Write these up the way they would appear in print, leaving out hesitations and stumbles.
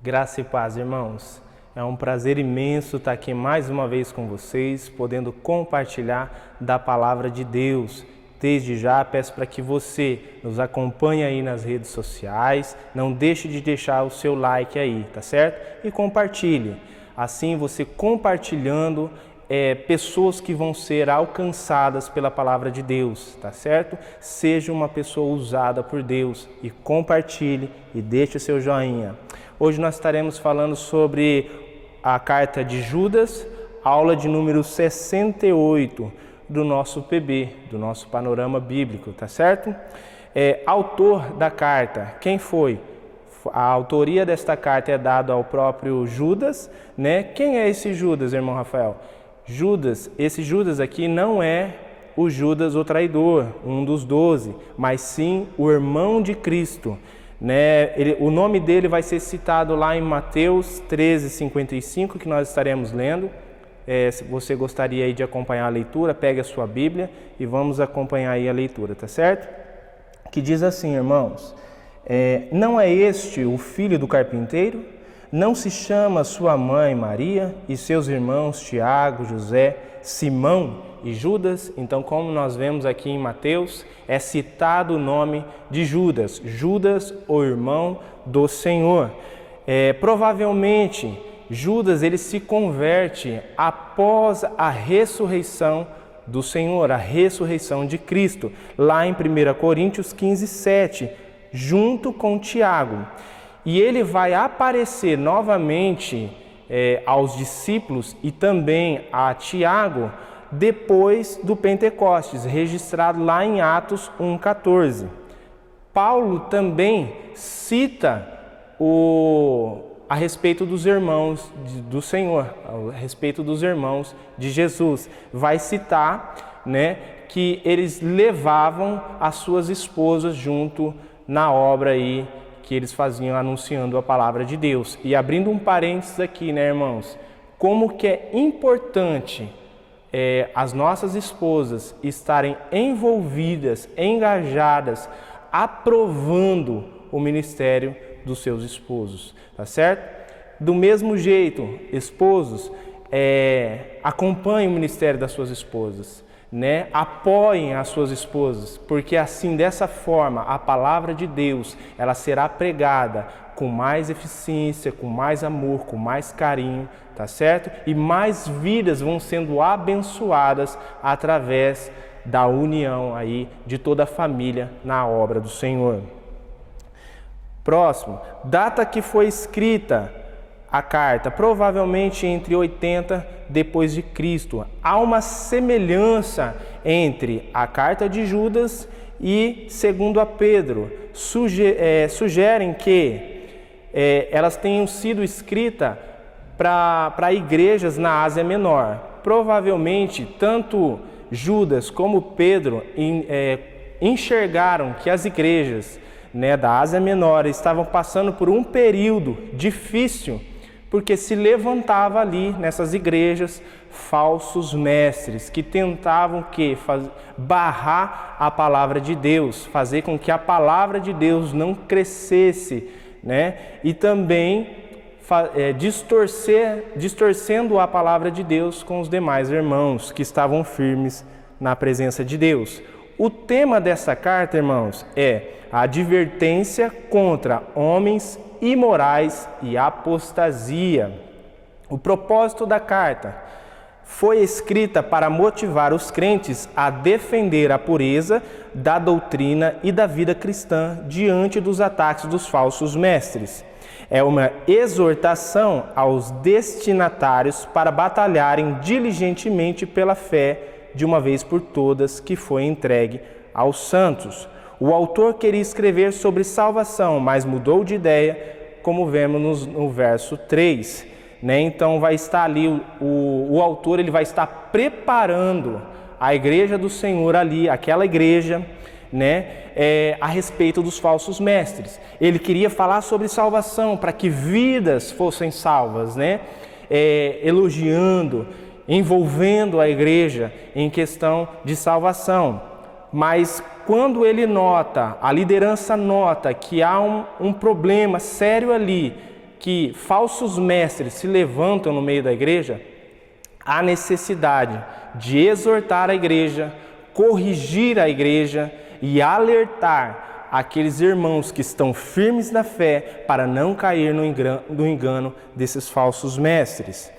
Graça e paz, irmãos. É um prazer imenso estar aqui mais uma vez com vocês, podendo compartilhar da palavra de Deus. Desde já peço para que você nos acompanhe aí nas redes sociais, não deixe de deixar o seu like aí, tá certo? E compartilhe. Assim, você compartilhando, pessoas que vão ser alcançadas pela palavra de Deus, tá certo? Seja uma pessoa usada por Deus e compartilhe e deixe o seu joinha. Hoje nós estaremos falando sobre a carta de Judas, aula de número 68 do nosso PB, do nosso panorama bíblico, tá certo? Autor da carta, quem foi? A autoria desta carta é dada ao próprio Judas, né? Quem é esse Judas, irmão Rafael? Esse Judas aqui não é o Judas o traidor, um dos 12, mas sim o irmão de Cristo. Né? O nome dele vai ser citado lá em Mateus 13:55, que nós estaremos lendo. Se você gostaria aí de acompanhar a leitura, pegue a sua Bíblia e vamos acompanhar aí a leitura, tá certo? Que diz assim, irmãos: não é este o filho do carpinteiro? Não se chama sua mãe Maria e seus irmãos Tiago, José, Simão e Judas? Então, como nós vemos aqui em Mateus, é citado o nome de Judas, Judas, o irmão do Senhor. Provavelmente, Judas ele se converte após a ressurreição do Senhor, a ressurreição de Cristo, lá em 1 Coríntios 15:7, junto com Tiago. E ele vai aparecer novamente aos discípulos e também a Tiago depois do Pentecostes, registrado lá em Atos 1:14. Paulo também cita a respeito dos irmãos do Senhor, a respeito dos irmãos de Jesus. Vai citar, né, que eles levavam as suas esposas junto na obra aí que eles faziam anunciando a palavra de Deus. E abrindo um parênteses aqui, né, irmãos, como que é importante as nossas esposas estarem envolvidas, engajadas, aprovando o ministério dos seus esposos, tá certo? Do mesmo jeito, esposos, acompanhem o ministério das suas esposas, né? Apoiem as suas esposas, porque assim, dessa forma, a palavra de Deus, ela será pregada com mais eficiência, com mais amor, com mais carinho, tá certo? E mais vidas vão sendo abençoadas através da união aí de toda a família na obra do Senhor. Próximo, data que foi escrita a carta, provavelmente entre 80 depois de Cristo. Há uma semelhança entre a carta de Judas e segundo a Pedro. Sugerem que elas tenham sido escritas para igrejas na Ásia Menor. Provavelmente, tanto Judas como Pedro enxergaram que as igrejas, né, da Ásia Menor estavam passando por um período difícil, porque se levantava ali nessas igrejas falsos mestres que tentavam barrar a palavra de Deus, fazer com que a palavra de Deus não crescesse, né? E também distorcendo a palavra de Deus com os demais irmãos que estavam firmes na presença de Deus. O tema dessa carta, irmãos, é a advertência contra homens imorais e apostasia. O propósito da carta foi escrita para motivar os crentes a defender a pureza da doutrina e da vida cristã diante dos ataques dos falsos mestres. É uma exortação aos destinatários para batalharem diligentemente pela fé de uma vez por todas que foi entregue aos santos. O autor queria escrever sobre salvação, mas mudou de ideia, como vemos no verso 3. Né? Então vai estar ali, o autor ele vai estar preparando a igreja do Senhor ali, aquela igreja, né? A respeito dos falsos mestres. Ele queria falar sobre salvação, para que vidas fossem salvas, né? Elogiando, envolvendo a igreja em questão de salvação. Mas quando a liderança nota que há um problema sério ali, que falsos mestres se levantam no meio da igreja, há necessidade de exortar a igreja, corrigir a igreja e alertar aqueles irmãos que estão firmes na fé para não cair no engano desses falsos mestres.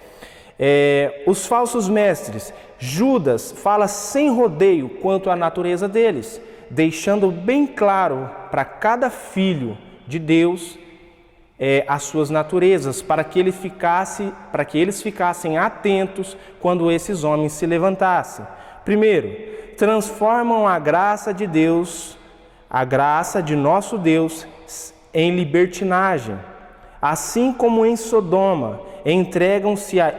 Os falsos mestres, Judas fala sem rodeio quanto à natureza deles, deixando bem claro para cada filho de Deus as suas naturezas, para que eles ficassem atentos quando esses homens se levantassem. Primeiro, transformam a graça de Deus, a graça de nosso Deus, em libertinagem. Assim como em Sodoma, entregam-se à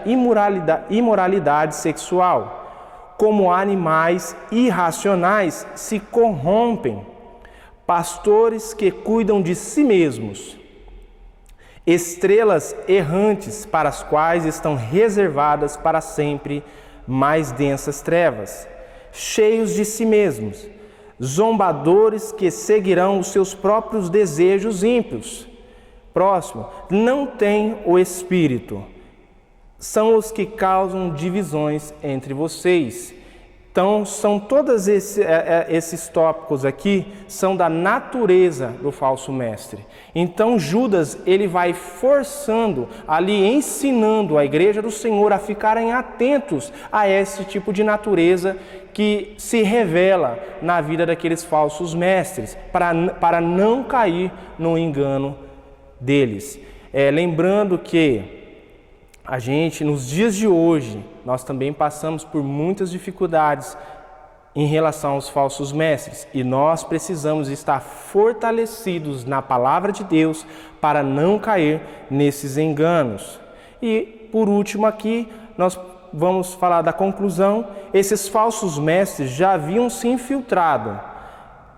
imoralidade sexual. Como animais irracionais, se corrompem. Pastores que cuidam de si mesmos. Estrelas errantes para as quais estão reservadas para sempre mais densas trevas. Cheios de si mesmos. Zombadores que seguirão os seus próprios desejos ímpios. Próximo, não têm o Espírito. São os que causam divisões entre vocês. Então, são todos esses tópicos aqui, são da natureza do falso mestre. Então, Judas, ele vai forçando, ali ensinando a igreja do Senhor a ficarem atentos a esse tipo de natureza que se revela na vida daqueles falsos mestres, para não cair no engano deles. Lembrando que a gente, nos dias de hoje, nós também passamos por muitas dificuldades em relação aos falsos mestres e nós precisamos estar fortalecidos na palavra de Deus para não cair nesses enganos. E por último aqui, nós vamos falar da conclusão. Esses falsos mestres já haviam se infiltrado,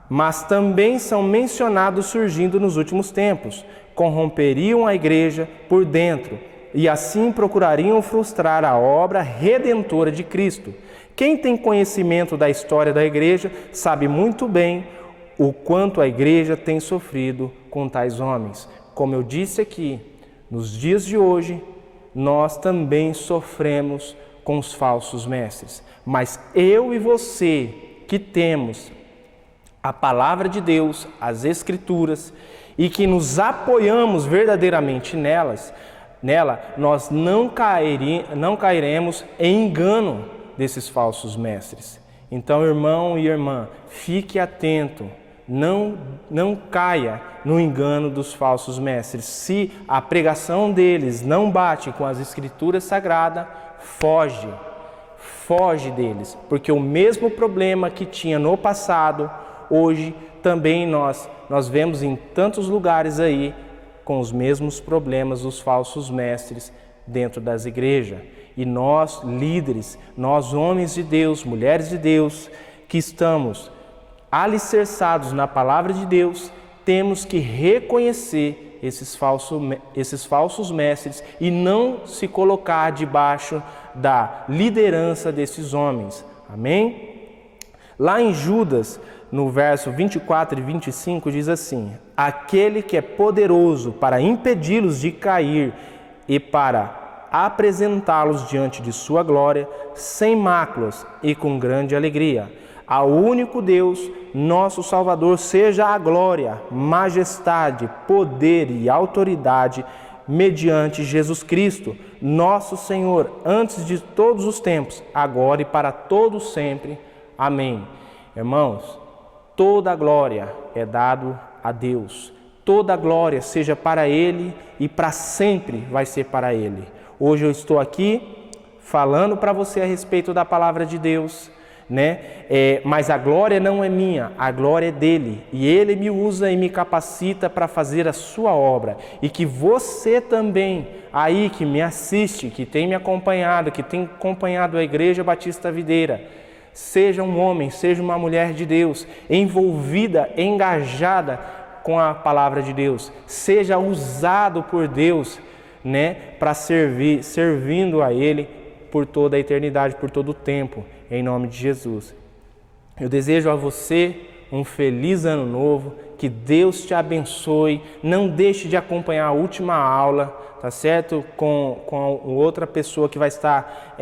mas também são mencionados surgindo nos últimos tempos. Corromperiam a igreja por dentro e assim procurariam frustrar a obra redentora de Cristo. Quem tem conhecimento da história da igreja sabe muito bem o quanto a igreja tem sofrido com tais homens. Como eu disse aqui, nos dias de hoje, nós também sofremos com os falsos mestres. Mas eu e você que temos a palavra de Deus, as Escrituras, e que nos apoiamos verdadeiramente nela, nós não cairemos em engano desses falsos mestres. Então, irmão e irmã, fique atento, não caia no engano dos falsos mestres. Se a pregação deles não bate com as Escrituras Sagradas, foge deles, porque o mesmo problema que tinha no passado, hoje também nós vemos em tantos lugares aí, com os mesmos problemas dos falsos mestres dentro das igrejas. E nós, líderes, nós homens de Deus, mulheres de Deus, que estamos alicerçados na palavra de Deus, temos que reconhecer esses falsos mestres e não se colocar debaixo da liderança desses homens. Amém? Lá em Judas, no verso 24 e 25, diz assim: aquele que é poderoso para impedi-los de cair e para apresentá-los diante de sua glória, sem máculas e com grande alegria. Ao único Deus, nosso Salvador, seja a glória, majestade, poder e autoridade mediante Jesus Cristo, nosso Senhor, antes de todos os tempos, agora e para todos sempre. Amém. Irmãos, toda a glória é dado a Deus. Toda a glória seja para Ele e para sempre vai ser para Ele. Hoje eu estou aqui falando para você a respeito da palavra de Deus, né? Mas a glória não é minha, a glória é dele. E Ele me usa e me capacita para fazer a sua obra. E que você também, aí que me assiste, que tem me acompanhado, que tem acompanhado a Igreja Batista Videira, seja um homem, seja uma mulher de Deus, envolvida, engajada com a palavra de Deus, seja usado por Deus, né, para servindo a Ele por toda a eternidade, por todo o tempo, em nome de Jesus. Eu desejo a você um feliz ano novo, Que Deus te abençoe. Não deixe de acompanhar a última aula, tá certo? Com outra pessoa que vai estar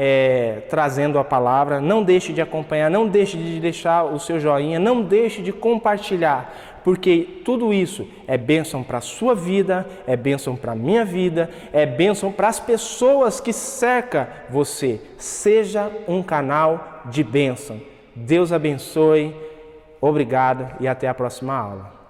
trazendo a palavra. Não deixe de acompanhar, não deixe de deixar o seu joinha, não deixe de compartilhar, porque tudo isso é bênção para a sua vida, é bênção para a minha vida, é bênção para as pessoas que cercam você. Seja um canal de bênção. Deus abençoe, obrigado e até a próxima aula.